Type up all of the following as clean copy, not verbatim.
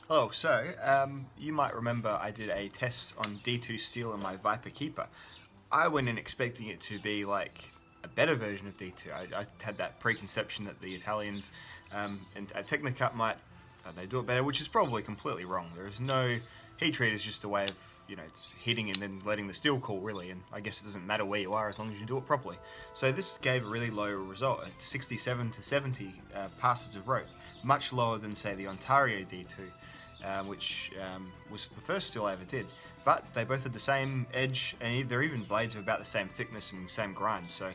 Hello, so you might remember I did a test on D2 steel in my Viper Keeper. I went in expecting it to be like a better version of D2. I had that preconception that the Italians and Technicut might they do it better, which is probably completely wrong. There is no heat treat is just a way of, it's heating and then letting the steel cool really, and I guess it doesn't matter where you are as long as you do it properly. So this gave a really low result, 67 to 70 passes of rope, much lower than say the Ontario D2, which was the first steel I ever did. But they both had the same edge, and they're even blades of about the same thickness and same grind. So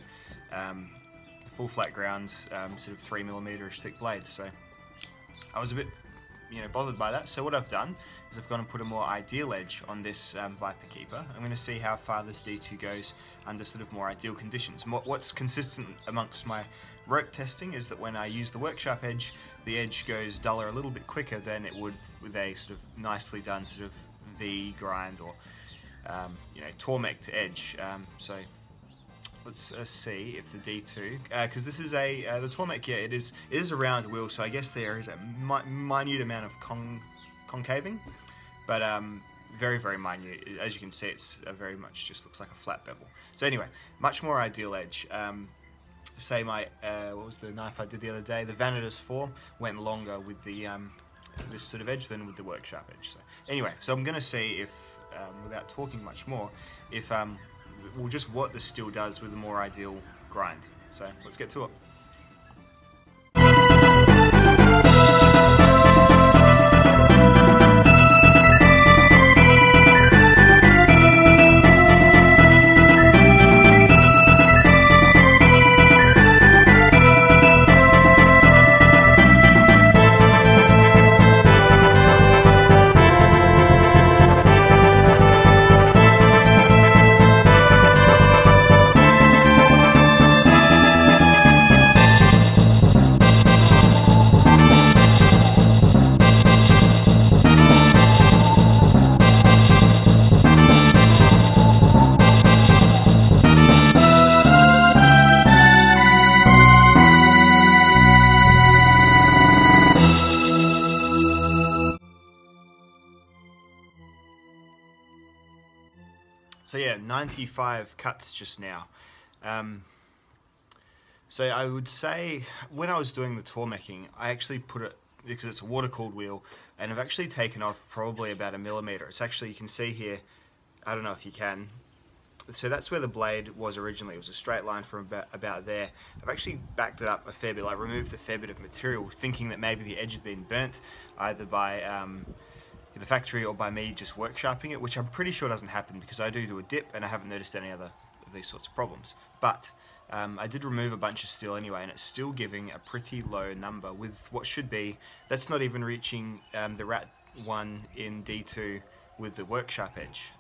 full flat ground, sort of 3mm-ish thick blades. So I was a bit bothered by that. So what I've done is I've gone and put a more ideal edge on this Viper Keeper. I'm going to see how far this D2 goes under sort of more ideal conditions. And what's consistent amongst my rope testing is that when I use the workshop edge, the edge goes duller a little bit quicker than it would with a sort of nicely done sort of V grind or Tormec edge. So let's see if the D2, because this is the Tormec, yeah, it is a round wheel, so I guess there is a minute amount of concaving, but very, very minute. As you can see, it's very much just looks like a flat bevel. So anyway, much more ideal edge. Say my, what was the knife I did the other day? The Vanitas 4 went longer with the this sort of edge than with the workshop edge. So anyway, so I'm going to see if, without talking much more, if well, just what the steel does with a more ideal grind. So let's get to it. So yeah, 95 cuts just now. So I would say when I was doing the Tormecing, I actually put it, because it's a water-cooled wheel, and I've actually taken off probably about 1mm. It's actually, you can see here, I don't know if you can, so that's where the blade was originally. It was a straight line from about there. I've actually backed it up a fair bit, like removed a fair bit of material, thinking that maybe the edge had been burnt, either by the factory or by me just workshopping it, which I'm pretty sure doesn't happen because I do a dip and I haven't noticed any other of these sorts of problems. But I did remove a bunch of steel anyway, and it's still giving a pretty low number with what should be, that's not even reaching the Rat 1 in D2 with the workshop edge.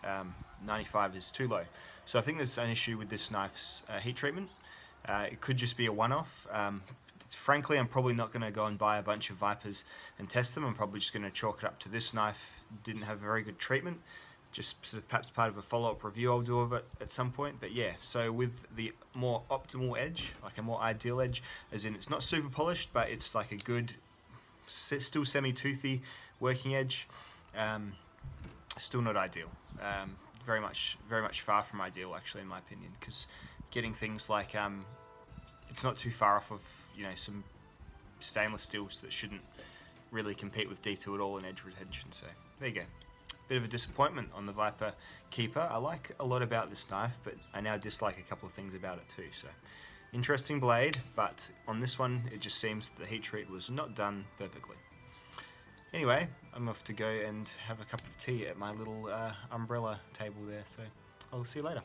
95 is too low. So I think there's an issue with this knife's heat treatment. It could just be a one-off. Frankly, I'm probably not going to go and buy a bunch of Vipers and test them. I'm probably just going to chalk it up to this knife didn't have very good treatment. Just sort of perhaps part of a follow-up review I'll do of it at some point. But yeah, so with the more optimal edge, like a more ideal edge, as in it's not super polished, but it's like a good, still semi-toothy working edge. Still not ideal. Very much far from ideal, actually, in my opinion, because getting things like it's not too far off of some stainless steels that shouldn't really compete with D2 at all in edge retention. So there you go. Bit of a disappointment on the Viper Keeper. I like a lot about this knife, but I now dislike a couple of things about it too. So interesting blade, but on this one it just seems that the heat treat was not done perfectly. Anyway, I'm off to go and have a cup of tea at my little umbrella table there. So I'll see you later.